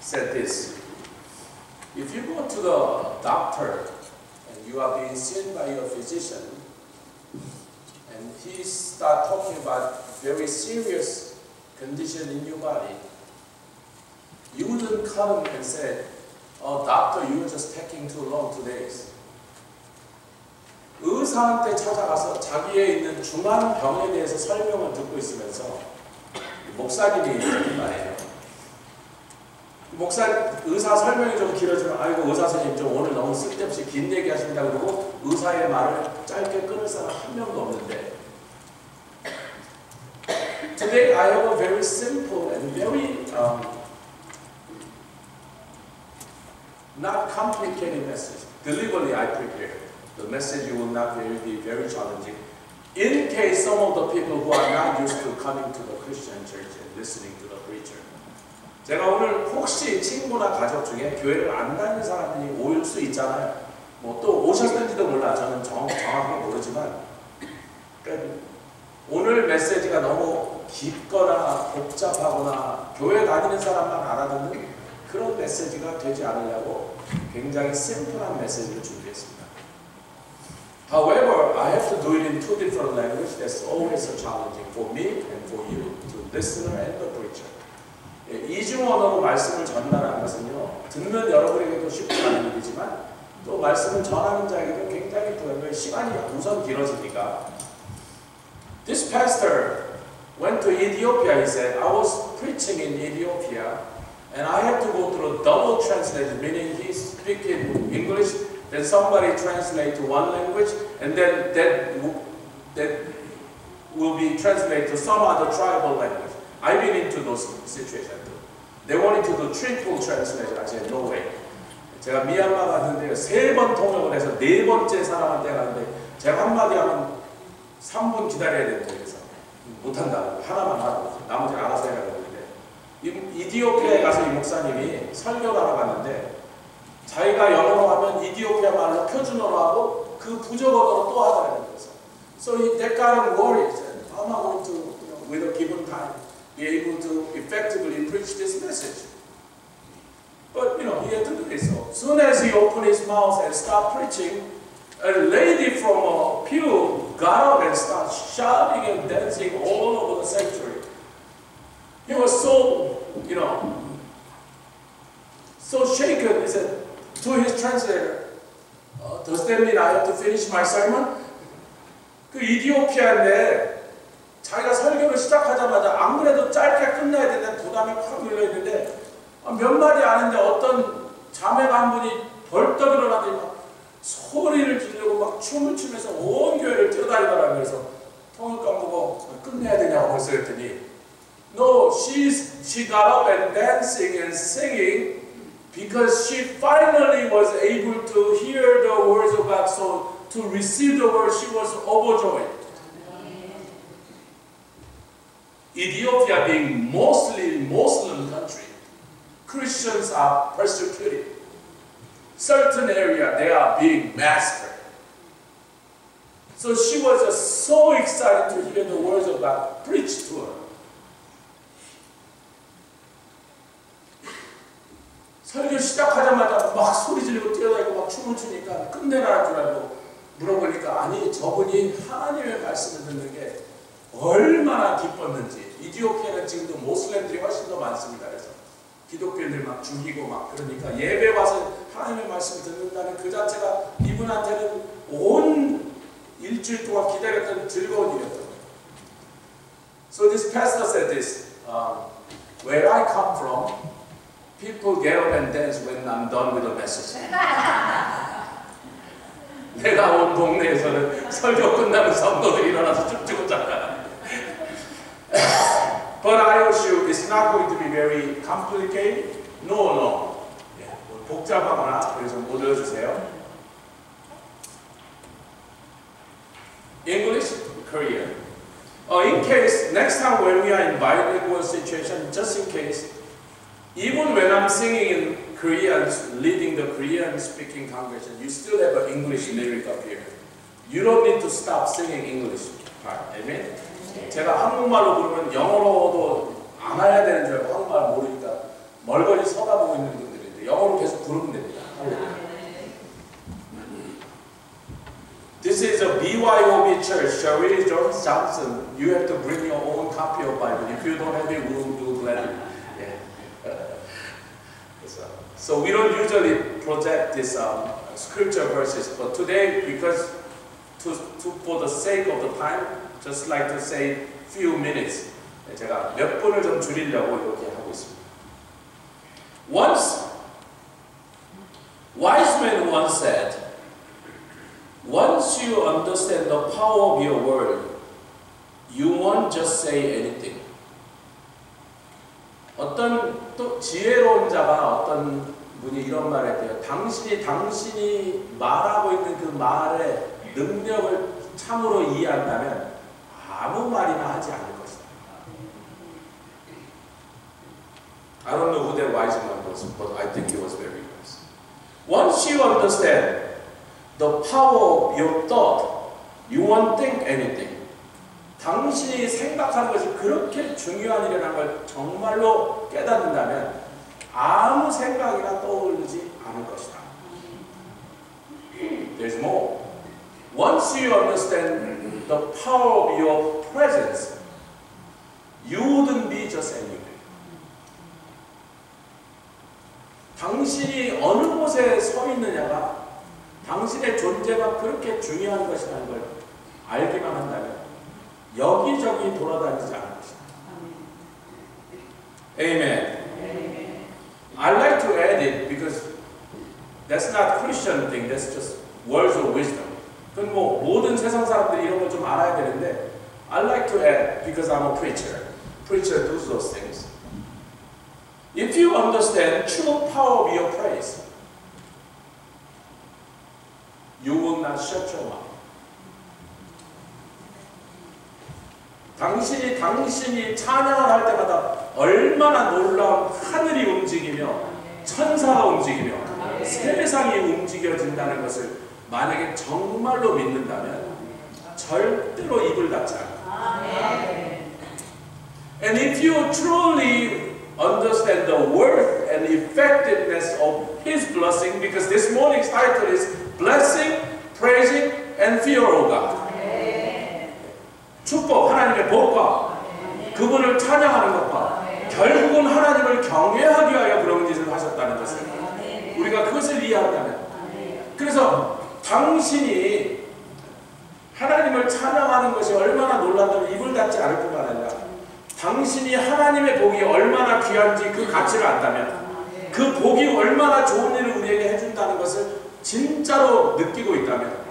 said this. If you go to the doctor and you are being seen by your physician and he start talking about very serious condition in your body, you wouldn't come and say, oh, doctor, you're just taking too long 2 days. 의사한테 찾아가서 자기에 있는 중한 병에 대해서 설명을 듣고 있으면서 목사님이 이런 말이에요. 의사 설명이 좀 길어지면 아이고 의사 선생님 좀 오늘 너무 쓸데없이 긴 얘기 하신다 그러고 의사의 말을 짧게 끊을 사람 한 명도 없는데 Today I have a very simple and very not complicated message. Deliberately I prepared. The message will not be very challenging. In case some of the people who are not used to coming to the Christian church and listening to the preacher. 제가 오늘 혹시 친구나 가족 중에 교회를 안 다니는 사람들이 올 수 있잖아요. 뭐 또 오셨는지도 몰라. 저는 정확하게 모르지만 그러니까 오늘 메시지가 너무 깊거나 복잡하거나 교회 다니는 사람만 알아듣는 그런 메시지가 되지 않으려고 굉장히 심플한 메시지를 준비했습니다. However, I have to do it in 2 different languages. That's always so challenging for me and for you, the listener and the preacher. 이중 언어로 말씀을 전달하는 것은요, 듣는 여러분에게도 쉽지 않은 일이지만 또 말씀을 전하는 자에게도 굉장히 부담돼요. 시간이 우선 길어지니까. This pastor went to Ethiopia. He said, I was preaching in Ethiopia and I had to go through a double translation, meaning he speaks in English, then somebody translate to one language, and then that will be translated to some other tribal language. I've been into those situations too. They wanted to do triple translation. I said, no way. 제가 미얀마 갔는데 3번 통역을 해서 4번째 사람한테 가는데 제가 한마디 하면 3분 기다려야 되는데 그래서 못한다. 하나만 하고 나머지는 알아서 해야 되는데 이디오피아에 가서 이 목사님이 설교를 하러 갔는데 자기가 영어로 하면 이디오피아 말로 표준어로 하고 그 부적어로 또 하더라고요. So that got him worried. How am I going to, with a given time, be able to effectively preach this message? But he had to do it. So soon as he opened his mouth and started preaching, a lady from a pew got up and started shouting and dancing all over the sanctuary. He was so, so shaken. He said to his translator, does that mean I have to finish my sermon? 그 이디오피아인데 자기가 설교를 시작하자마자 안 그래도 짧게 끝내야 되는데 부담이 확 밀려있는데 몇 마디 아는데 어떤 자매가 한 분이 벌떡 일어나더니 막 소리를 지르고 막 춤을 추면서 온 교회를 뛰어다니더라고요. 그래서 통역관 보고 끝내야 되냐고 벌써 했더니 No, she got up and dancing and singing because she finally was able to hear the words of God. So to receive the word, she was overjoyed. Ethiopia being mostly Muslim country, Christians are persecuted. Certain area they are being massacred. So she was just so excited to hear the words of God preached to her. 설교 시작하자마자 막 소리 지르고 뛰어다니고 막 춤을 추니까 끝내라는 줄 알고 물어보니까 아니 저분이 하나님의 말씀을 듣는 게 얼마나 기뻤는지. 이디오피아는 지금도 모슬렘들이 훨씬 더 많습니다. 그래서 기독교인들 막 죽이고 막 그러니까 예배 와서 하나님의 말씀을 듣는다는 그 자체가 이분한테는 온 일주일 동안 기다렸던 즐거운 일이었던 거예요. So this pastor said this, where I come from, people get up and dance when I'm done with the message. 내가 온 동네에서는 설교 끝나면 성도들이 일어나서 춤추고 잖아. But I assure you, it's not going to be very complicated. No. 복잡하거나 그래서 못 외워주세요. English, Korean. In case next time when we are in bilingual situation, just in case, even when I'm singing in Korean, leading the Korean-speaking congregation, you still have an English lyric up here. You don't need to stop singing English part. Amen? 제가 한국말로 부르면 영어로도 안 해야 되는 줄 알고 한국말 모르니까 멀거리 서다 보고 teacher, Sherry Jones Johnson, you have to bring your own copy of Bible. If you don't have it, we'll do gladly. Yeah. So we don't usually project these scripture verses, but today, because for the sake of the time, just like to say few minutes. 제가 몇 분을 좀 줄이려고 이렇게 하고 있습니다. Once, wise man once said, once you understand the power of your word, you won't just say anything. 어떤 또 지혜로운 자가 어떤 분이 이런 말을 했대요. 당신이 말하고 있는 그 말의 능력을 참으로 이해한다면 아무 말이나 하지 않을 것이다. I don't know who that wise man was, but I think he was very wise. Once you understand the power of your thought, you won't think anything. 당신이 생각하는 것이 그렇게 중요한 일이라는 걸 정말로 깨닫는다면 아무 생각이나 떠오르지 않을 것이다. There's more. Once you understand the power of your presence, you wouldn't be just anywhere. 당신이 어느 곳에 서 있느냐가 당신의 존재가 그렇게 중요한 것이라는 걸 알기만 한다면 여기저기 돌아다니지 않을 것이다. Amen. I like to add it because that's not Christian thing. That's just words of wisdom. 그건 뭐 모든 세상 사람들이 이런 걸 좀 알아야 되는데 I like to add because I'm a preacher. Preacher does those things. If you understand true power of your praise, you will not shut your mouth. 당신이 찬양을 할 때마다 얼마나 놀라운 하늘이 움직이며 천사가 움직이며 세상이 움직여진다는 것을 만약에 정말로 믿는다면 절대로 입을 닫지 않아. And if you truly understand the worth and effectiveness of His blessing, because this morning's title is Blessing, Praising, and Fear of God. 축복, 하나님의 복과 그분을 찬양하는 것과 결국은 하나님을 경외하기 위하여 그런 짓을 하셨다는 것을 우리가 그것을 이해한다면 그래서 당신이 하나님을 찬양하는 것이 얼마나 놀랍다면 입을 닫지 않을 뿐만 아니라 당신이 하나님의 복이 얼마나 귀한지 그 가치를 안다면 그 복이 얼마나 좋은 일을 우리에게 해준다는 것을 진짜로 느끼고 있다면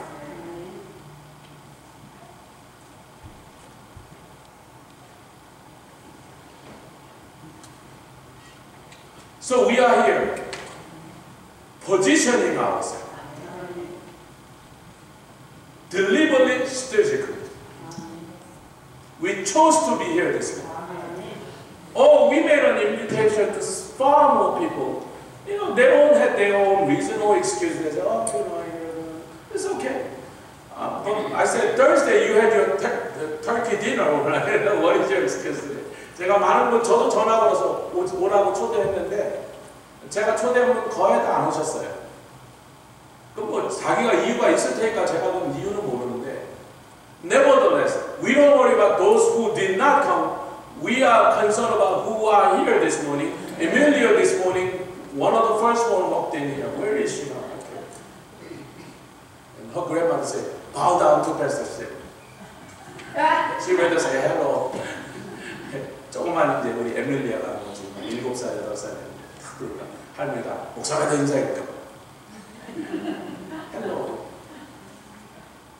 So we are here positioning ourselves deliberately, strategically. We chose to be here this morning. Oh, we made an invitation to far more people. You know, they all had their own reason or excuse. They said, oh, you know, it's okay. But I said, Thursday you had your turkey dinner. What is your excuse today? 제가 많은 분, 저도 전화 걸어서 오라고 초대했는데 제가 초대하면 거의 다 안 오셨어요. 그럼 뭐 자기가 이유가 있을 테니까 제가 그럼 이유는 모르는데 Nevertheless, we don't worry about those who did not come. We are concerned about who are here this morning. Emilia this morning, one of the first one walked in here. Where is she now? Okay. And her grandmother said, bow down to Pastor Steve. She went to say hello. 조그만 이제 우리 에밀리아가 지금 7살, 8살인데 탁 들어가 할머니가 목사님한테 인사했다. Hello.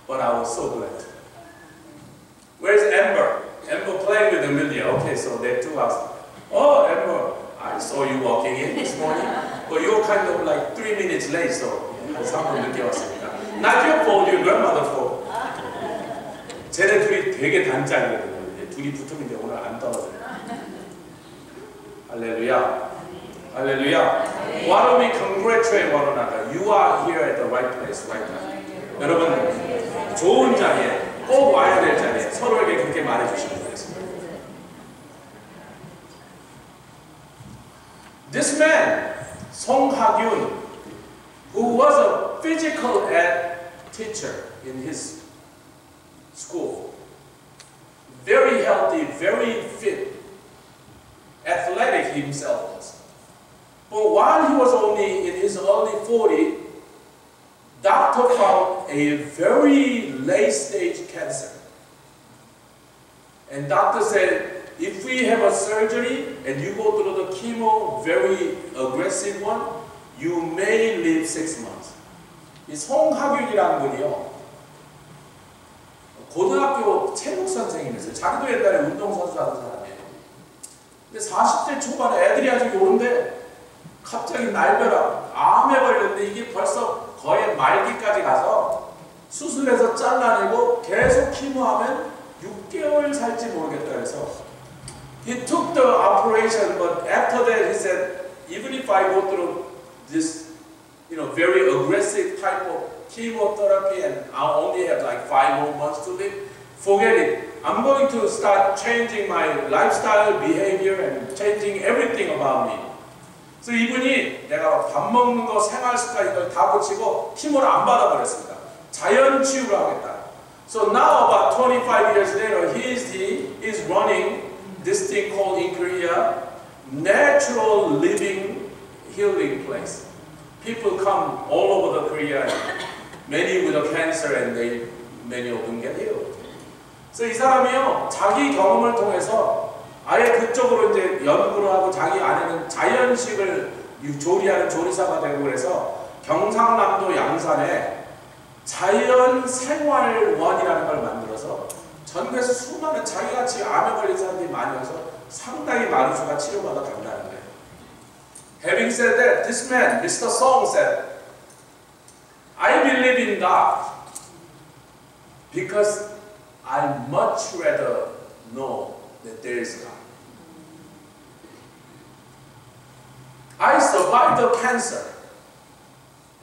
But I was so glad. Where's Amber? Amber playing with Emilia. Okay, so they two asked, oh, Amber, I saw you walking in this morning, but you're kind of like 3 minutes late, so 한 3분 늦게 왔으니까. Not your fault, your grandmother fault. 쟤네 둘이 되게 단짝이거든요. 둘이 붙으면 이제 오늘 안 떨어져요. 할렐루야. 할렐루야. Why don't we congratulate one another? You are here at the right place right now. 여러분, 좋은 자리에, 꼭 와야 될 자리에 서로에게 그렇게 말해주시면 되겠습니다. This man, 송하균, who was a physical ed teacher in his school. Very healthy, very fit, athletic himself was. But while he was only in his early 40s, doctor found a very late stage cancer. And doctor said, if we have a surgery and you go through the chemo, very aggressive one, you may live 6 months. 이 송하균이라는 분이요, 고등학교 체육 선생님이었어요. 자기도 옛날에 운동선수 하던 사람이에요. 근데 40대 초반에 애들이 아직 요런데 갑자기 날벼락, 암에 걸렸는데 이게 벌써 거의 말기까지 가서 수술해서 잘라내고 계속 키모하면 6개월 살지 모르겠다 그래서 he took the operation, but after that he said, even if I go through this, very aggressive type of chemotherapy and I only have like 5 more months to live, forget it. I'm going to start changing my lifestyle, behavior, and changing everything about me. 그래서 이분이 내가 밥 먹는 거, 생활 습관 이걸 다 고치고 키모를 안 받아버렸습니다. 자연 치유를 하겠다. So now about 25 years later, he is running this thing called in Korea, natural living healing place. People come all over the Korea, many with a cancer, and many of them get healed. 그래서 이 사람이요, 자기 경험을 통해서 아예 그쪽으로 이제 연구를 하고 자기 안에는 자연식을 조리하는 조리사가 되고 그래서 경상남도 양산에 자연생활원이라는 걸 만들어서 전국에서 수많은 자기같이 암에 걸린 사람들이 많이 와서 상당히 많은 수가 치료받아 간다는 거예요. Having said that, this man, Mr. Song said, I believe in God because I much rather know that there is God. I survived the cancer,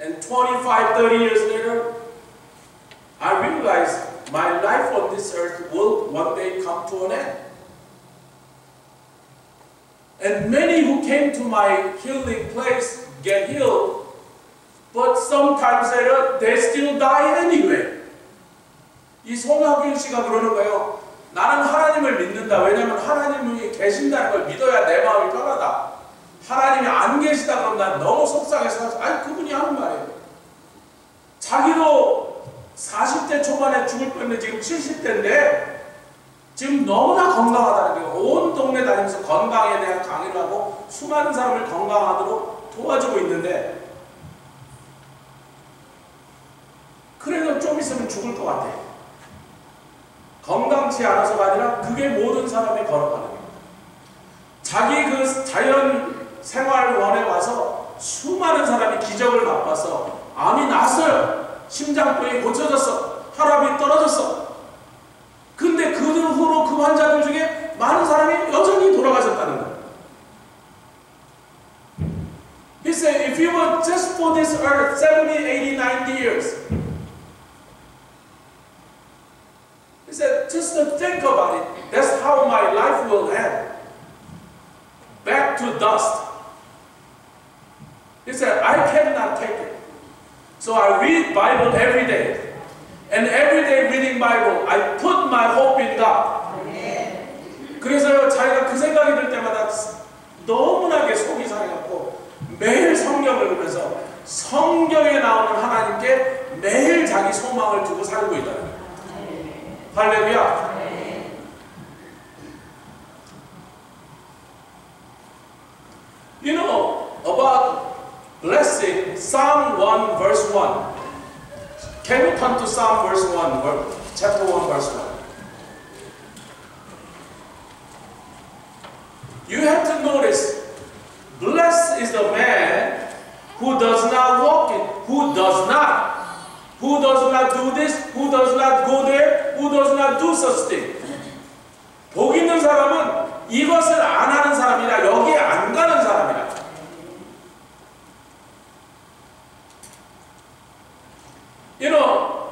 and 25, 30 years later, I realized my life on this earth will one day come to an end. And many who came to my healing place get healed, but sometimes later they still die anyway. 이 송하균 씨가 그러는 거예요. 나는 하나님을 믿는다. 왜냐하면 하나님이 계신다는 걸 믿어야 내 마음이 편하다. 하나님이 안 계시다 그러면 난 너무 속상해서 아니 그분이 하는 말이에요. 자기도 40대 초반에 죽을 뻔했는데 지금 70대인데 지금 너무나 건강하다는 거예요. 온 동네 다니면서 건강에 대한 강의를 하고 수많은 사람을 건강하도록 도와주고 있는데 그래도 좀 있으면 죽을 것 같아요. 건강치 않아서가 아니라 그게 모든 사람의 걸어가는 겁니다. 자기 그 자연 생활원에 와서 수많은 사람이 기적을 맛봐서 암이 났어요. 심장병이 고쳐졌어. 혈압이 떨어졌어. 근데 그 후로 그 환자들 중에 많은 사람이 여전히 돌아가셨다는 거예요. He said, if you were just for this earth 70, 80, 90 years, he said, just to think about it, that's how my life will end. Back to dust. He said, I cannot take it. So I read Bible every day. And every day reading Bible, I put my hope in God. 그래서 자기가 그 생각이 들 때마다 너무나게 속이 상해갖고 매일 성경을 보면서 성경에 나오는 하나님께 매일 자기 소망을 두고 살고 있다는 거예요. 할렐루야. You know about blessing, Psalm 1 verse 1. Can we turn to Psalm verse 1, chapter 1 verse 1? You have to notice, blessed is the man who does not walk in, who does not do this, who does not go there, who does not do such thing. 복 있는 사람은 이것을 안 하는 사람이라 여기에 안 가는 사람이라. You know,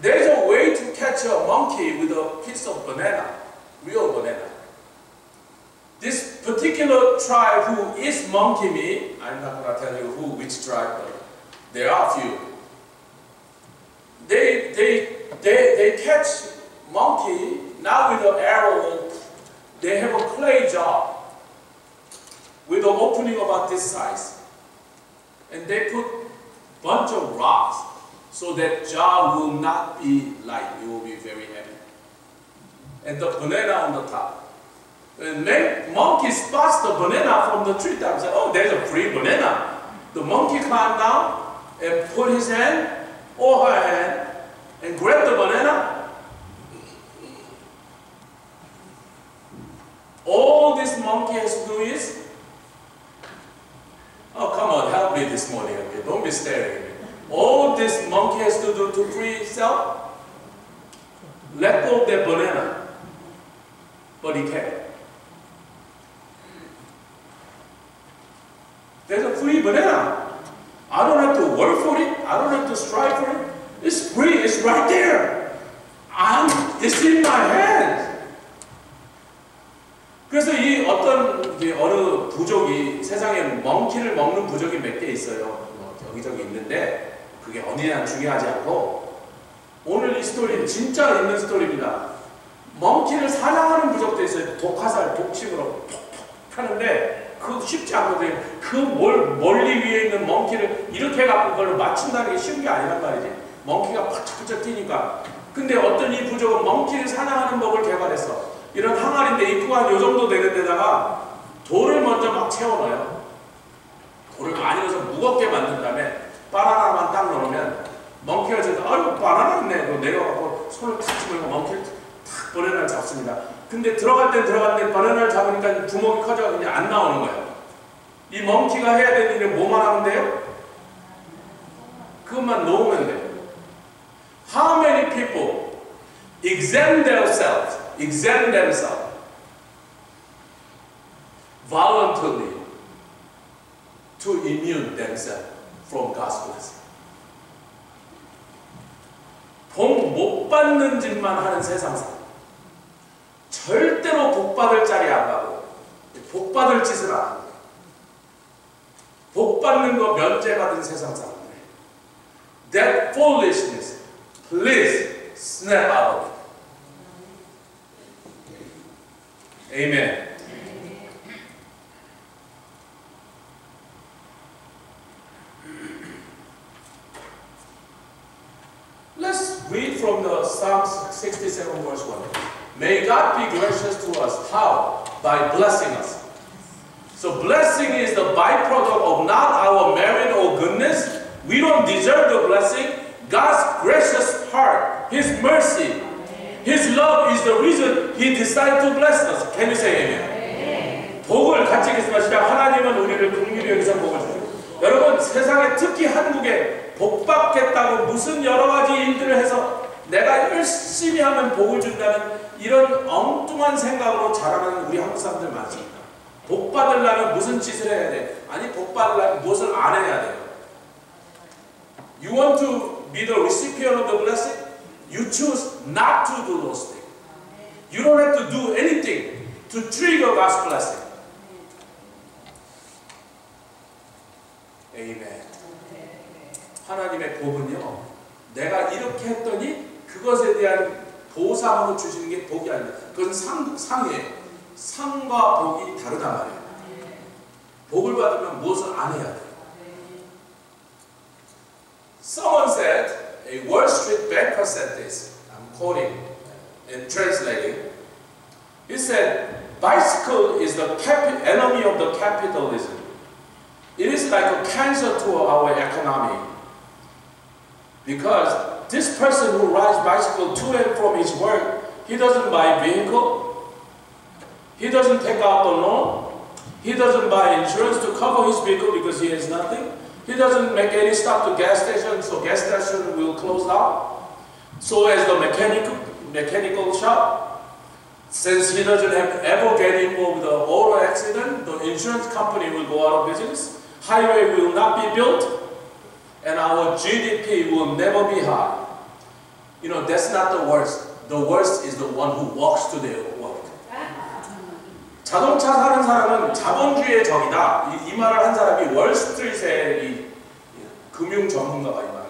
there's a way to catch a monkey with a piece of banana, real banana. This particular tribe who is monkey meat, I'm not going to tell you which tribe, but there are a few. They catch monkey, now with the arrow, they have a clay jar with an opening about this size. And they put bunch of rocks so that jar will not be light, it will be very heavy. And the banana on the top. And monkey spots the banana from the tree top and says, oh, there's a free banana. The monkey climbed down and put his hand or her hand and grab the banana. All this monkey has to do is, oh, come on, help me this morning. Okay? Don't be staring at me. All this monkey has to do to free itself, let go of that banana. But he can't. There's a free banana. I don't have to work for it. I don't have to strive for it. It's free. It's right there. It's in my hands. 그래서 이 어느 부족이 세상에 멍키를 먹는 부족이 몇 개 있어요. 여기저기 있는데 그게 어디냐 중요하지 않고 오늘 이 스토리는 진짜 있는 스토리입니다. 멍키를 사냥하는 부족도 있어요. 독화살, 독침으로 톡톡 하는데 그거 쉽지 않거든요. 그 멀리 위에 있는 멍키를 이렇게 해갖고 그걸 맞춘다는 게 쉬운 게 아니란 말이지. 멍키가 펄쩍펄쩍 뛰니까. 근데 어떤 이 부족은 멍키를 사냥하는 법을 개발했어. 이런 항아리인데 입구가 요 정도 되는 데다가 돌을 먼저 막 채워넣어요. 돌을 많이 넣어서 무겁게 만든 다음에 바나나만 딱 넣으면 멍키가 저기서 아유 바나나 있네. 내려가고 손을 탁 집어넣고 멍키를 탁 바나나를 잡습니다. 근데 들어갈 땐 들어갔는데 바나나를 잡으니까 구멍이 커져서 그냥 안 나오는 거예요. 이 멍키가 해야 되는 일은 뭐만 하면 돼요? 그것만 놓으면 돼요. How many people examine themselves voluntarily to immune themselves from God's blessing? 복 못 받는 짓만 하는 세상사. 절대로 복 받을 자리 안 가고 복 받을 짓을 안 하고 복 받는 거 면제받은 세상 사람들. That foolishness, please snap out of it. Amen. Let's read from the Psalm 67 verse 1. May God be gracious to us. How? By blessing us. So blessing is the byproduct of not our merit or goodness. We don't deserve the blessing. God's gracious heart, His mercy, His love is the reason He decided to bless us. Can you say amen? 복을 같이 말씀하시자. 하나님은 우리를 긍휼히 여기서 복을 주시고. 여러분 세상에 특히 한국에 복 받겠다고 무슨 여러 가지 일들을 해서 내가 열심히 하면 복을 준다는 이런 엉뚱한 생각으로 자라는 우리 한국 사람들 많습니다. 복 받으려면 무슨 짓을 해야 돼? 아니 복 받으려면 무엇을 안 해야 돼요? You want to be the recipient of the blessing? You choose not to do those things. You don't have to do anything to trigger God's blessing. Amen. 하나님의 복은요, 내가 이렇게 했더니 그것에 대한 보상으로 주시는 게 복이 아닙니다. 그건 상이에요. 상과 복이 다르단 말이에요. 복을 받으면 무엇을 안 해야 돼요. Someone said, a Wall Street banker said this. I'm quoting and translating. He said, bicycle is the enemy of the capitalism. It is like a cancer to our economy. Because this person who rides bicycle to and from his work, he doesn't buy vehicle, he doesn't take out the loan, he doesn't buy insurance to cover his vehicle because he has nothing. He doesn't make any stop to gas station, so gas station will close down. So as the mechanical shop, since he doesn't ever get involved with the auto accident, the insurance company will go out of business, highway will not be built, and our GDP will never be high. You know, that's not the worst. The worst is the one who walks to their work. 자동차 사는 사람은 자본주의의 적이다. 이 말을 한 사람이 월스트리트의 이 금융 전문가가 이 말을.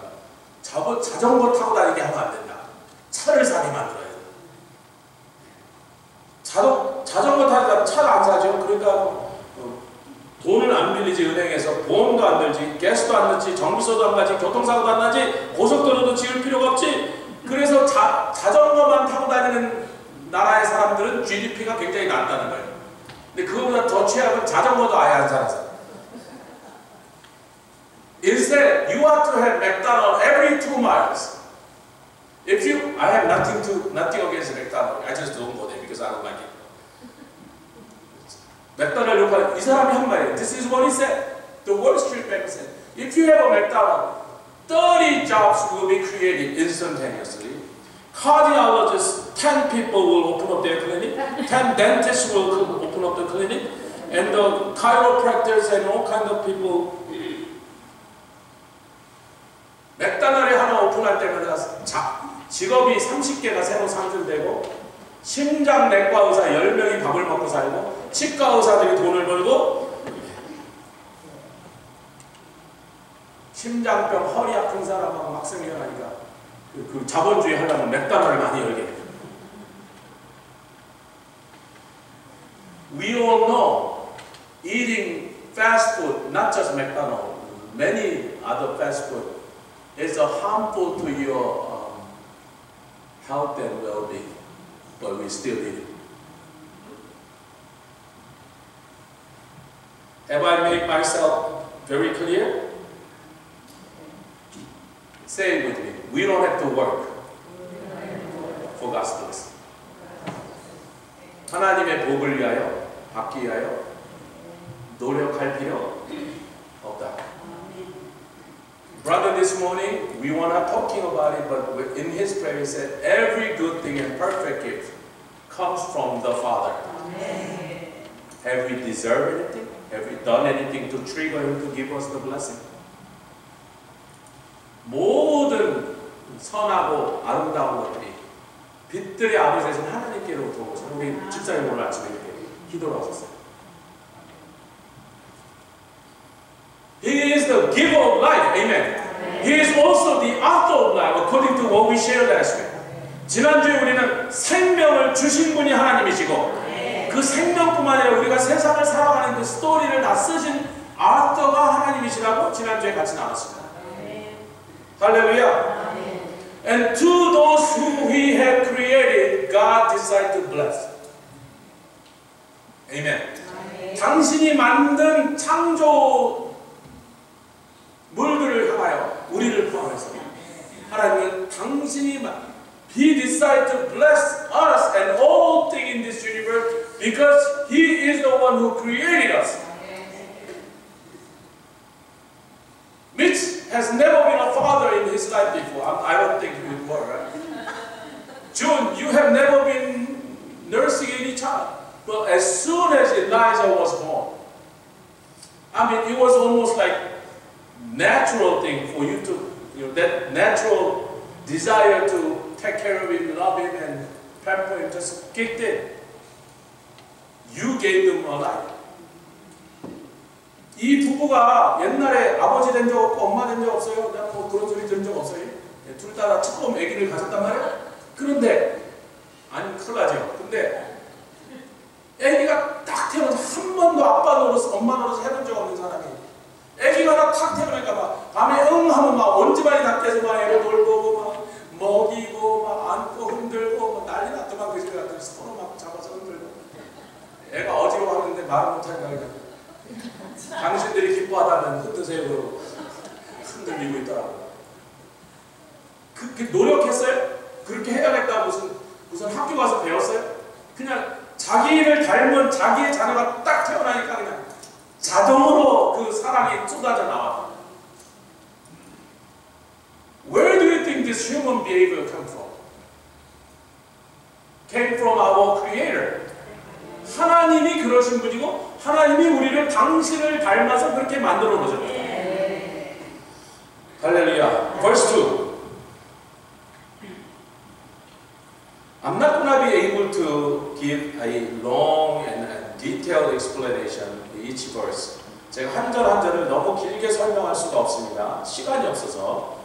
자전거 타고 다니게 하면 안 된다. 차를 사게 만들어야 돼. 자전거 타다가 차를 안 사죠. 그러니까 돈을 안 빌리지 은행에서 보험도 안 들지 가스도 안 넣지 정비소도 안 가지 교통사고도 안 나지 고속도로도 지을 필요가 없지. 그래서 자전거만 타고 다니는 나라의 사람들은 GDP가 굉장히 낮다는 거예요. 근데 그거보다 더 최악은 자전거도 아예 안 사는 사람. Instead, you have to have McDonald's every 2 miles. I have nothing against McDonald's. I just don't go there because I don't like it. 맥도날드 욕하는 이 사람이 한 말이에요. This is what he said. The Wall Street Bank said, if you have a McDonald's, 30 jobs will be created instantaneously. Cardiologists, 10 people will open up their clinic. 10 dentists will open up the clinic. And the chiropractors and all kind of people. 맥도날드 하나 오픈할 때마다 직업이 30개가 새로 상준되고 심장내과 의사 10명이 밥을 먹고 살고 치과 의사들이 돈을 벌고 심장병, 허리 아픈 사람하고 막 생겨나니까 그 자본주의 하려면 맥도날드를 많이 열게 해요. We all know eating fast food, not just McDonald's, many other fast food is harmful to your health and well-being, but we still eat it. Have I made myself very clear? Say it with me. We don't have to work for God's blessing. 하나님의 복을 위하여 받기 위하여 노력할 필요 없다. Brother, this morning we were not talking about it, but in his prayer he said, "Every good thing and perfect gift comes from the Father." Amen. Have we deserved anything? Have we done anything to trigger him to give us the blessing? 모든 선하고 아름다운 것들이 빛들의 아버지에서 하나님께로부터 오죠. 우리 집사님 오늘 아침에 이렇게 기도를 하셨어요. He is the giver of life. Amen. He is also the author of life, according to what we shared last week. 지난주에 우리는 생명을 주신 분이 하나님이시고 그 생명뿐만 아니라 우리가 세상을 살아가는 그 스토리를 다 쓰신 아터가 하나님이시라고 지난주에 같이 나눴습니다. 할렐루야. And to those who He had created, God decided to bless. Amen. 당신이 만든 창조 물들을 향하여 우리를 포함해서 하나님은 당신이 He decided to bless us and all things in this universe because He is the one who created us. Mitch has never been a father in his life before. I don't think he would work, right? June, you have never been nursing any child. But as soon as Elijah was born, I mean, it was almost like natural thing for you to, that natural desire to take care of him, love him, and pamper him just kicked in. You gave them a life. 이 부부가 옛날에 아버지 된 적 없고 엄마 된 적 없어요. 그냥 뭐 그런 소리 들은 적 없어요. 둘 다 처음 아기를 가졌단 말이에요. 그런데 아니 큰일 나죠. 근데 아기가 딱 태어나서 한 번도 아빠 노릇, 엄마 노릇 해본 적 없는 사람이 아기가 하나 탁 태어나니까 막 밤에 응 하면 막 온 집안이 다 깨서 막 애를 돌보고 막 먹이고 막 안고 흔들고 막 난리 났더만 그 집에 갔더니 서로 막 잡아서 흔들고 애가 어지러워하는데 말을 못하니까 그냥 당신들이 기뻐하다면 흔드세요 그러고 흔들리고 있더라고요. 그렇게 노력했어요? 그렇게 해야겠다 무슨 학교 가서 배웠어요? 그냥 자기를 닮은 자기의 자녀가 딱 태어나니까 그냥 자동으로 그 사랑이 쏟아져 나와. Where do you think this human behavior come from? Came from our Creator. 하나님이 그러신 분이고 하나님이 우리를 당신을 닮아서 그렇게 만들어 놓으셨어요. 할렐루야. Verse 2. I'm not going to be able to give a long and detailed explanation each verse. 제가 한 절 한 절을 너무 길게 설명할 수가 없습니다. 시간이 없어서.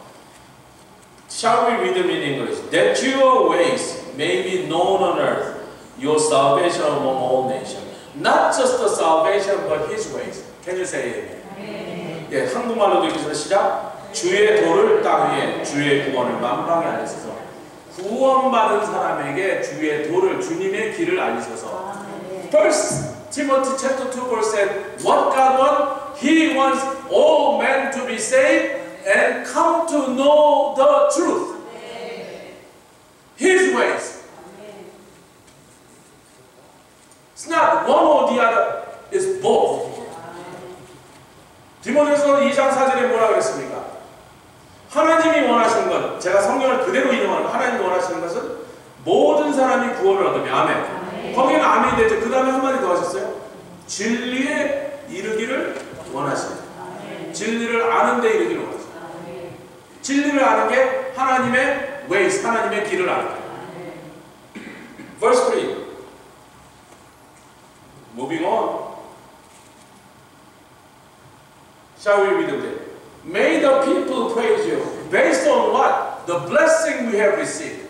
Shall we read them in English? That your ways may be known on earth, your salvation among all nations. Not just the salvation, but His ways. Can you say amen? 예, 한국말로도 읽겠습니다. 시작. 주의 도를 땅 위에 주의 구원을 만방에 알리소서. 구원받은 사람에게 주의 도를 주님의 길을 알리소서. First Timothy chapter 2 verse said, what God wants? He wants all men to be saved and come to know the truth. His ways. It's not one or the other. It's both. 디모데후서 2장 4절에 뭐라 그랬습니까? 하나님이 원하시는 것, 제가 성경을 그대로 인용하는 것, 하나님이 원하시는 것은 모든 사람이 구원을 얻으며 아멘. 거기는 아멘이 되죠. 그 다음에 한마디 더 하셨어요. 진리에 이르기를 원하십니다. 진리를 아는 데 이르기를 원하십니다. 진리를 아는 게 하나님의 ways, 하나님의 길을 아는 거예요. Verse 3. Moving on. Shall we read it? May the people praise you. Based on what? The blessing we have received.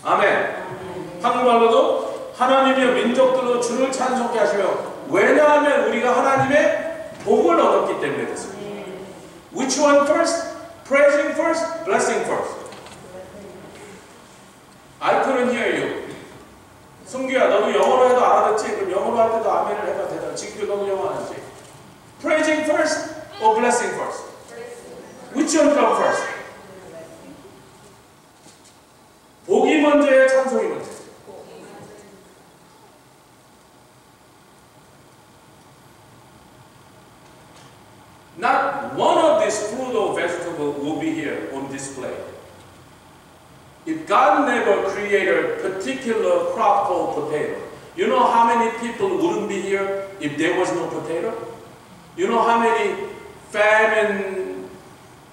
아멘. 한국말로도 하나님의 민족들로 주를 찬송케 하시며 왜냐하면 우리가 하나님의 복을 얻었기 때문에 그렇습니다. Which one first? Praising first? Blessing first? I couldn't hear you. 승규야, 너도 영어로 해도 알아듣지? 그럼 영어로 할 때도 아멘을 해도 되잖아. 지금 너도 영어 안 하지? Praising first or blessing first? Which one come first? 복이 먼저예요, 찬송이 먼저? Not one of these fruit or vegetable will be here on display. If God never created a particular crop called potato, you know how many people wouldn't be here if there was no potato? You know how many famine,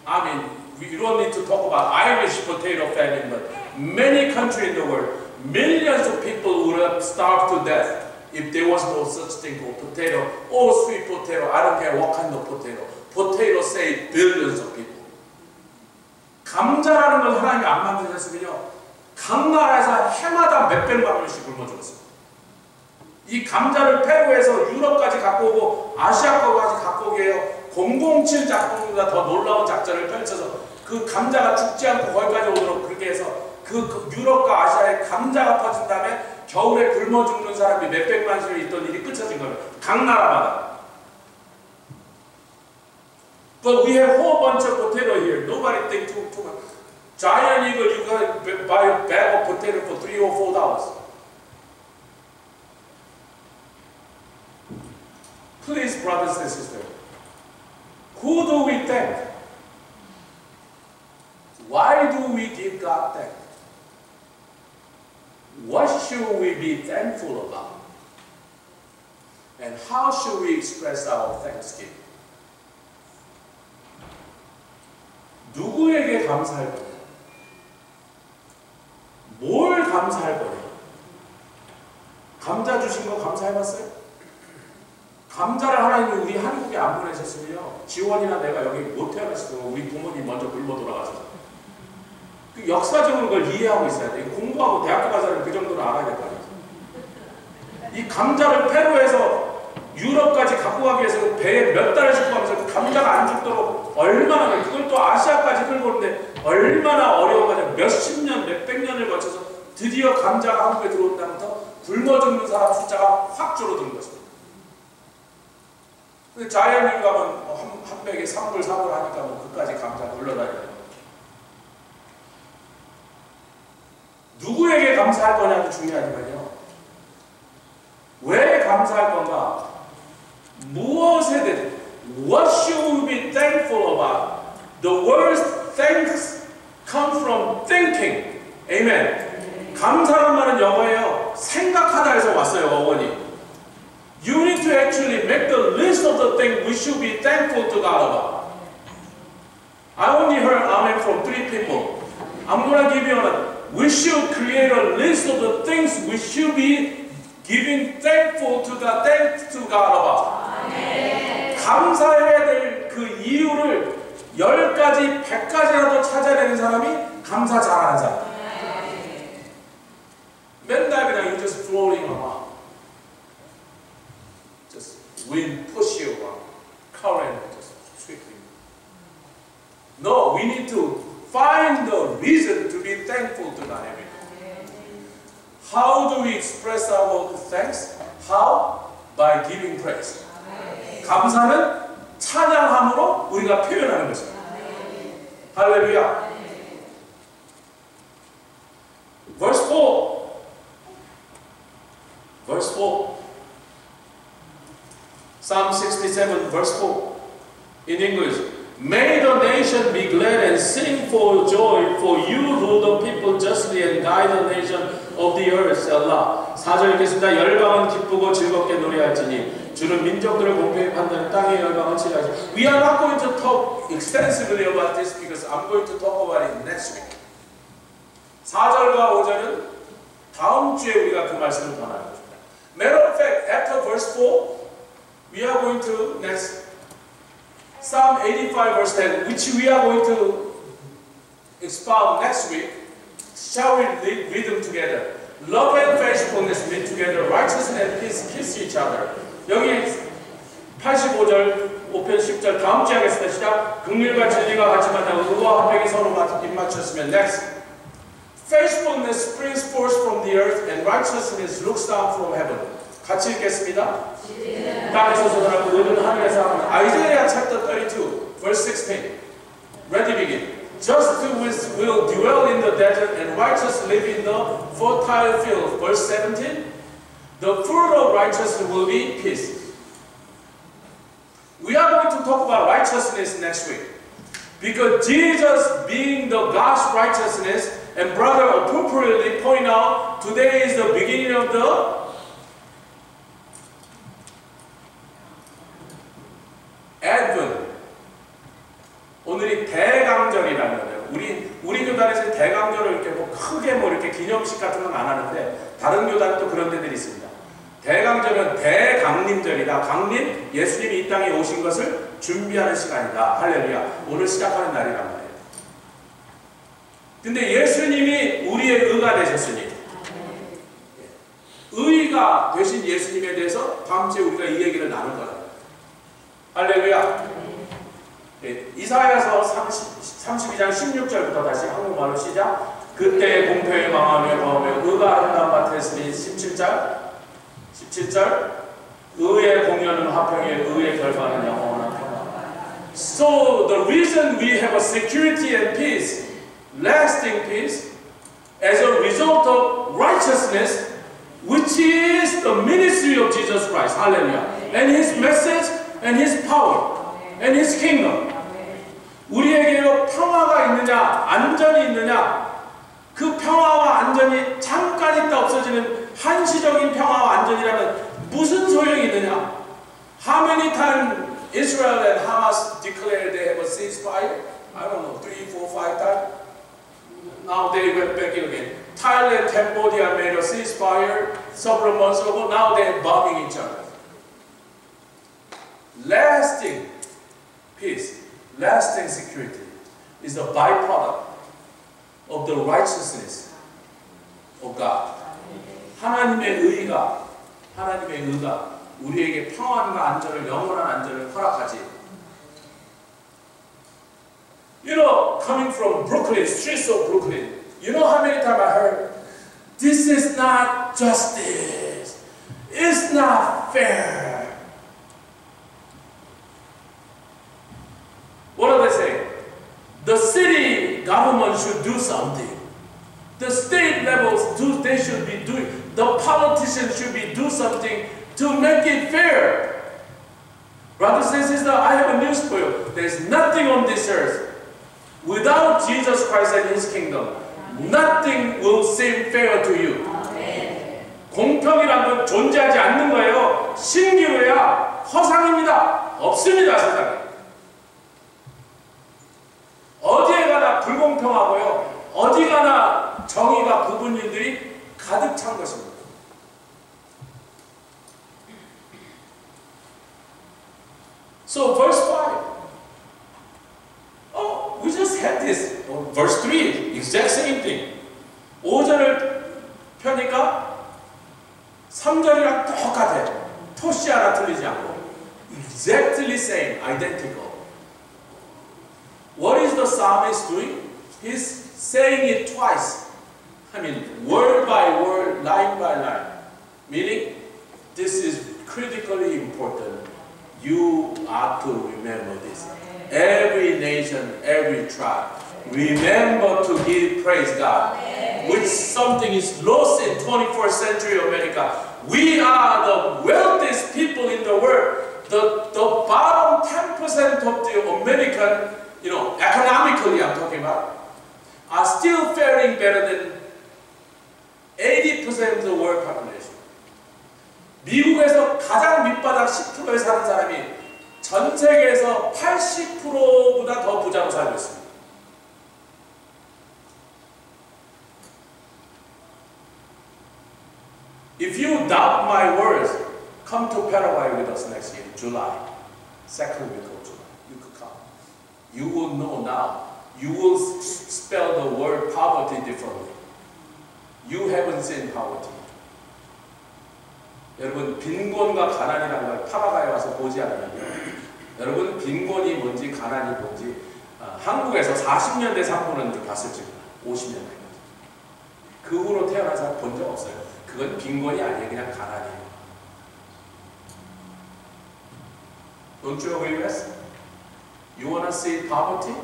I mean, we don't need to talk about Irish potato famine, but many countries in the world, millions of people would have starved to death if there was no such thing called potato or sweet potato. I don't care what kind of potato. Potato saved billions of people. 감자라는 걸 하나님이 안 만드셨으면요, 각 나라에서 해마다 몇백만 명씩 굶어 죽었어요. 이 감자를 페루에서 유럽까지 갖고 오고 아시아까지 갖고 오게 해요. 007 작품보다 더 놀라운 작전을 펼쳐서 그 감자가 죽지 않고 거기까지 오도록 그렇게 해서 그 유럽과 아시아에 감자가 퍼진 다음에 겨울에 굶어 죽는 사람이 몇백만씩 있던 일이 끝쳐진 거예요. 각 나라마다. But we have a whole bunch of potato here. Nobody think too much. Giant Eagle, you can buy a bag of potato for $3 or $4. Please, brothers and sisters, who do we thank? Why do we give God thanks? What should we be thankful about? And how should we express our thanksgiving? 누구에게 감사할 거냐? 뭘 감사할 거냐? 감자 주신 거 감사해봤어요? 감자를 하나님이 우리 한국에 안 보내셨으면요, 지원이나 내가 여기 못 태어났을 때 우리 부모님 먼저 굶어 돌아가셨어요. 그 역사적으로 그걸 이해하고 있어야 돼. 공부하고 대학교 가서는 그 정도는 알아야 될 거 아니에요. 이 감자를 페루에서 유럽까지 갖고 가기 위해서 배에 몇 달을 싣고 가면서 그 감자가 안 죽도록 얼마나, 그걸 또 아시아까지 끌고 오는데 얼마나 어려워가지고 몇십 년, 몇백 년을 거쳐서 드디어 감자가 한국에 들어온 다음부터 굶어 죽는 사람 숫자가 확 줄어든 것입니다. 근데 자연인 가면 한 백에 3불, 4불 하니까 뭐 그까지 감자 굴러다니는. 누구에게 감사할 거냐도 중요하지만요, 왜 감사할 건가? 무엇에 대해, what should we be thankful about? The word thanks comes from thinking. Amen. 감사란 말은 영어예요. 생각하다에서 왔어요, 어원이. You need to actually make the list of the things we should be thankful to God about. I only heard amen from 3 people. I'm going to give you one. We should create a list of the things we should be giving thankful to God, thanks to God about. 아멘. 감사해야 될 그 이유를 10가지, 100가지라도 찾아내는 사람이 감사 잘하는 사람. 맨날 그냥 you're just floating around. Just wind push you around. Current just sweeping. No, we need to find the reason to be thankful to God every day. How do we express our thanks? How? By giving praise. 감사는 찬양함으로 우리가 표현하는 것입니다. 할렐루야. Verse 4. Verse 4. Psalm 67, verse 4. In English. May the nation be glad and sing for joy, for you rule the people justly and guide the nation of the earth. Selah. 4절 읽겠습니다. 열방은 기쁘고 즐겁게 노래할지니 주는 민족들을 공평히 판단하는 땅의 열방은 치리하시니. We are not going to talk extensively about this because I'm going to talk about it next week. 4절과 5절은 다음 주에 우리가 그 말씀을 더 나누겠습니다. Matter of fact, after verse 4, we are going to next Psalm 85 verse 10, which we are going to expound next week. Shall we read them together? Love and faithfulness meet together, righteousness and peace kiss each other. 여기 85절, 5편 10절 다음 주에 하겠습니다. 시작. 긍휼과 진리가 같이 만나고 의와 화평이 서로 입맞췄으면 next. Faithfulness springs forth from the earth and righteousness looks down from heaven. 같이 읽겠습니다. 땅에서 솟아나고 의는 하늘에서 하는. Isaiah chapter 32, verse 16. Ready, begin. Justice will dwell in the desert and righteous live in the fertile field. Verse 17. The fruit of righteousness will be peace. We are going to talk about righteousness next week. Because Jesus being the God's righteousness, and brother appropriately point out, today is the beginning of the Advent. 오늘이 대강절이라는 거예요. 우리 교단에서 대강절을 이렇게 뭐 크게 뭐 이렇게 기념식 같은 건 안 하는데 다른 교단은 또 그런 데들이 있습니다. 대강절은 대강림절이다. 강림, 예수님이 이 땅에 오신 것을 준비하는 시간이다. 할렐루야. 오늘 시작하는 날이란 말이에요. 근데 예수님이 우리의 의가 되셨으니 의가 되신 예수님에 대해서 다음 주에 우리가 이 얘기를 나눌 거다. 할렐루야. 네, 이사야서 32장 16절부터 다시 한국말로 시작. 그때 공평이 망하며 거하며 의가 아름다운 밭에 있으니 17절 의의 공연은 화평에 의의 결과는 영원한 평화. So the reason we have a security and peace, lasting peace, as a result of righteousness, which is the ministry of Jesus Christ. Hallelujah. And His message and His power and His kingdom. 우리에게 평화가 있느냐, 안전이 있느냐, 그 평화와 안전이 잠깐 있다 없어지는 한시적인 평화와 안전이라면 무슨 소용이 있느냐? How many times Israel and Hamas declared they have a ceasefire? I don't know, 3, 4, 5 times? Now they went back again. Thailand, Cambodia made a ceasefire several months ago. Now they're bombing each other. Lasting peace, lasting security is a byproduct of the righteousness of God. 하나님의 의가 우리에게 평안과 안전을, 영원한 안전을 허락하지. You know, coming from Brooklyn, streets of Brooklyn, you know how many times I heard, this is not justice, it's not fair. What do they say? The city government should do something. The state levels, they should be doing, the politicians should be do something to make it fair. Brothers and sisters, I have a news for you. There's nothing on this earth without Jesus Christ and His kingdom. Nothing will seem fair to you. 공평이란 건 존재하지 않는 거예요. 신기루야 허상입니다. 없습니다, 세상에. 어디에 가나 불공평하고요. 어디 가나 정의가 부분 일들이 가득 찬 것입니다. So verse 5. Oh, we just had this. Verse 3, exact same thing. 5절을 펴니까 Exactly same, identical. What is the psalmist doing? He's saying it twice. I mean, word by word, line by line. Meaning, this is critically important. You are to remember this. Every nation, every tribe, remember to give praise God. Which something is lost in 21st century America. We are the wealthiest people in the world. The bottom 10% of the American, economically I'm talking about, are still faring better than 80% of the world population. 미국에서 가장 밑바닥 10%에 사는 사람이 전 세계에서 80%보다 더 부자로 살고 있습니다. If you doubt my words, come to Paraguay with us next year, July, second week of July. You could come. You will know now. You will spell the word poverty differently. You haven't seen poverty. 여러분, 빈곤과 가난이라는 걸 파라과이에 와서 보지 않으면요. 여러분, 빈곤이 뭔지 가난이 뭔지 한국에서 40년대 상부는 봤을지 몰라요. 50년대. 그 후로 태어난 사람 본 적 없어요. 그건 빈곤이 아니에요. 그냥 가난이에요. Don't you agree with us? You want to see poverty?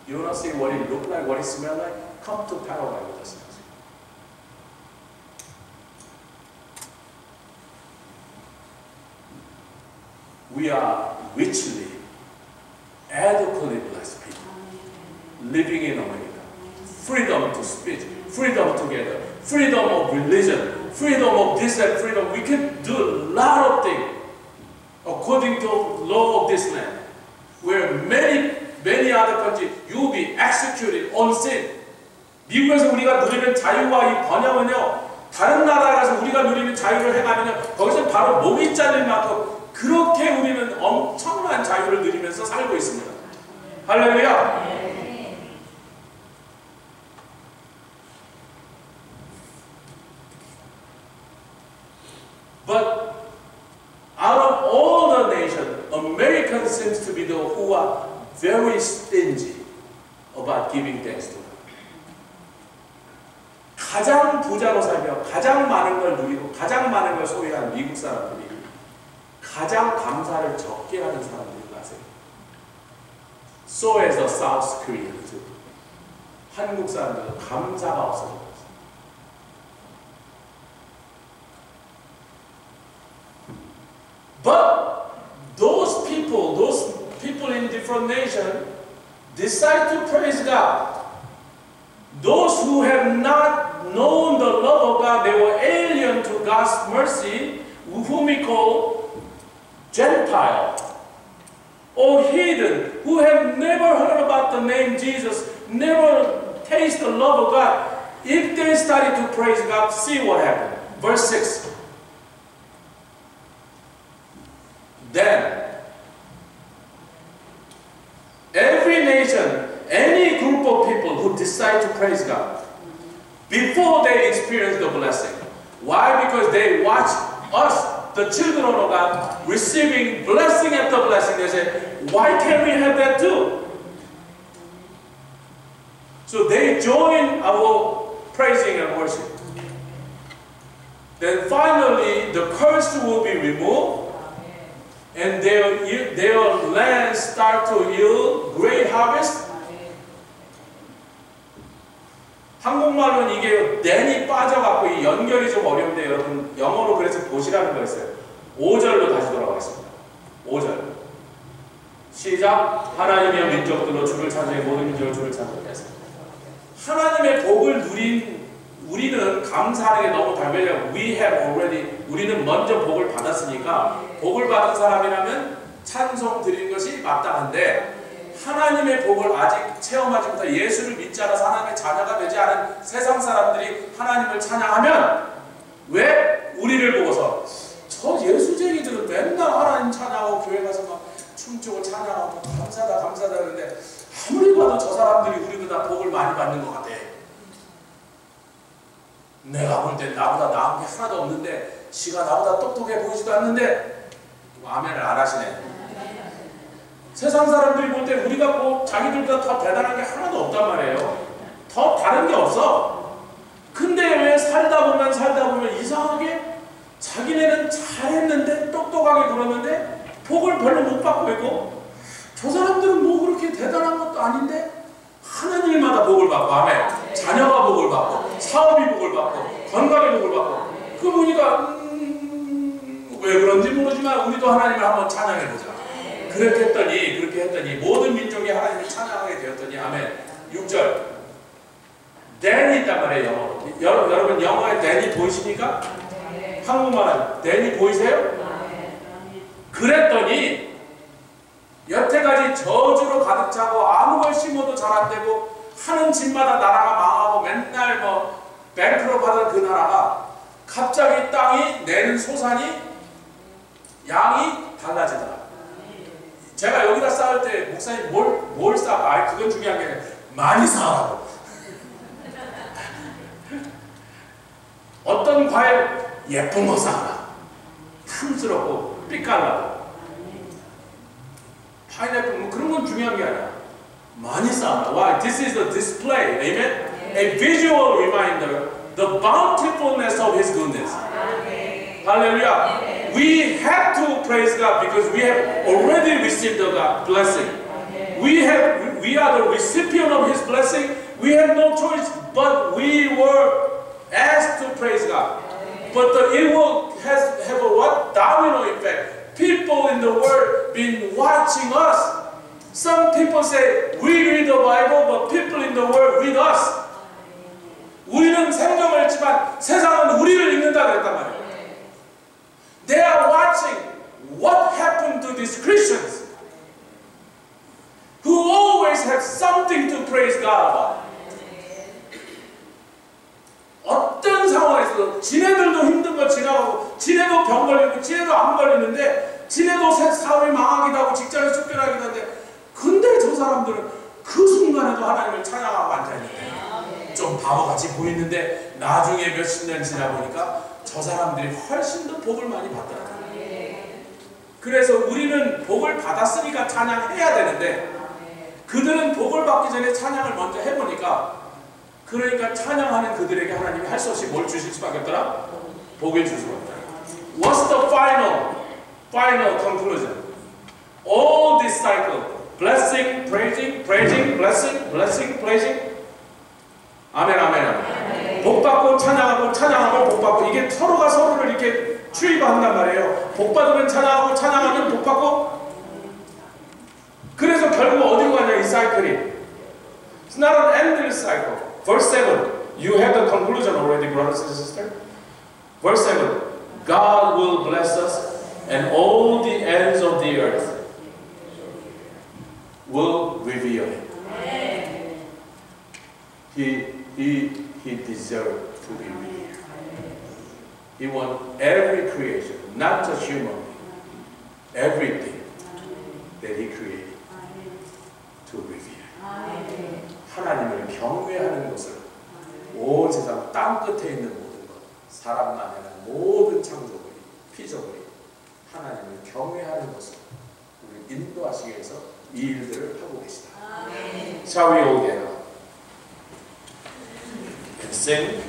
You want to see what it look like, what it smell like? Come to Paraguay with us. We are richly, adequately blessed people living in America. Freedom to speech, freedom together, freedom of religion, freedom of this and freedom. We can do a lot of things according to the law of this land. Where many other countries, you will be executed on sin. 미국에서 우리가 누리는 자유와 이 번영은요, 다른 나라에 가서 우리가 누리는 자유를 행하면요, 거기서 바로 목이 잘릴 만큼 그렇게 우리는 엄청난 자유를 누리면서 살고 있습니다. 할렐루야! But out of all the nations, America seems to be the who are very stingy about giving thanks to God. 가장 부자로 살며 가장 많은 걸 누리고 가장 많은 걸 소유한 미국 사람들이 가장 감사를 적게 하는 사람들이 아세요? So as a South Korea too. 한국 사람들은 감사가 없어요. But those people in different nations decide to praise God. Those who have not known the love of God, they were alien to God's mercy, whom we call Gentile or heathen, who have never heard about the name Jesus, never tasted the love of God. If they started to praise God, see what happened. Verse 6. Then, every nation, any group of people who decide to praise God, before they experience the blessing. Why? Because they watch us, the children of God, receiving blessing after blessing. They say, why can't we have that too? So they join our praising and worship. Then finally, the curse will be removed. And their land start to yield great harvest. 한국말로는 이게 then이 빠져갖고 이 연결이 좀 어려운데 여러분 영어로 그래서 보시라는 거였어요. 5절로 다시 돌아가겠습니다. 5절 시작. 하나님의 민족들로 주를 찬송해 모든 민족을 주를 찬송하겠습니다. 하나님의 복을 누린 우리는 감사하는 게 너무 달별해요. We have already, 우리는 먼저 복을 받았으니까 복을 받은 사람이라면 찬송 드리는 것이 마땅한데 하나님의 복을 아직 체험하지 못한 예수를 믿지 않아서 하나님의 자녀가 되지 않은 세상 사람들이 하나님을 찬양하면 왜 우리를 보고서 저 예수쟁이들은 맨날 하나님 찬양하고 교회 가서 막 춤추고 찬양하고 감사다 감사다 그러는데 아무리 봐도 저 사람들이 우리보다 복을 많이 받는 것 같아. 내가 볼 때 나보다 나은 게 하나도 없는데 지가 나보다 똑똑해 보이지도 않는데 아멘을 안 하시네. 세상 사람들이 볼 때 우리가 뭐 자기들보다 더 대단한 게 하나도 없단 말이에요. 더 다른 게 없어. 근데 왜 살다 보면 이상하게 자기네는 잘했는데 똑똑하게 굴었는데 복을 별로 못 받고 있고, 저 사람들은 뭐 그렇게 대단한 것도 아닌데 하는 일마다 복을 받고, 아멘. 자녀가 복을 받고, 사업이 복을 받고, 건강이 복을 받고. 그 보니까 왜 그런지 모르지만 우리도 하나님을 한번 찬양해보자. 그렇게 했더니 모든 민족이 하나님을 찬양하게 되었더니, 아멘. 6절 댄이 있단 말이에요. 영어로. 여러분 영어에 댄이 보이십니까? 한국말은 댄이 보이세요? 그랬더니 여태까지 저주로 가득 차고 아무 걸 심어도 잘 안 되고 하는 집마다 나라가 망하고 맨날 뭐 뱅크로 받은 그 나라가 갑자기 땅이 내는 소산이 양이 달라지더라. 제가 여기다 쌓을 때 목사님 뭘 쌓아? 그건 중요한 게 아니라 많이 쌓으라고. 어떤 과일 예쁜 거 쌓아라. 탐스럽고 삐깔나고 파인애플 뭐 그런 건 중요한 게 아니야. 많이 쌓아라. Why? This is a display. Amen? A visual reminder the bountifulness of His goodness. Hallelujah. We have to praise God because we have already received the God blessing. We are the recipient of His blessing. We have no choice, but we were asked to praise God. But it will have a what? Domino effect. People in the world been watching us. Some people say we read the Bible, but people in the world read us. 우리는 성경을 읽지만 세상은 우리를 읽는다 그랬단 말이에요. They are watching what happened to these Christians who always have something to praise God about. 어떤 상황에서도 지네들도 힘든 거 지나가고 지네도 병 걸리고 지네도 안 걸리는데 지네도 사업이 망하기도 하고 직장이 쫓겨나기도 하는데 근데 저 사람들은 그 순간에도 하나님을 찬양하고 앉아있는데 좀 바보같이 보이는데 나중에 몇십 년 지나 보니까 저 사람들이 훨씬 더 복을 많이 받더라고요. 그래서 우리는 복을 받았으니까 찬양해야 되는데 그들은 복을 받기 전에 찬양을 먼저 해보니까 그러니까 찬양하는 그들에게 하나님이 할 수 없이 뭘 주실 수밖에 없더라? 복을 줄 수가 없더라. What's the final conclusion? All this cycle, blessing, praising, blessing, praising. 아멘, 아멘, 아멘. 복 받고 찬양하고 찬양하고 복 받고 이게 서로가 서로를 이렇게 추이한단 말이에요. 복 받으면 찬양하고 찬양하면 복 받고. 그래서 결국 어디로 가냐 이 사이클이. It's not an endless cycle. Verse 7. You have the conclusion already, brothers and sisters. Verse 7. God will bless us and all the ends of the earth will revere Him. He deserved to be revered. He wants every creation, not just human, everything that He created to revere. 하나님을 경외하는 것을 온 세상 땅 끝에 있는 모든 것, 사람만 아니라 모든 창조물이, 피조물이 하나님을 경외하는 것을 우리 인도하시기 위해서 이 일들을 하고 계시다. Shall we all get up and sing?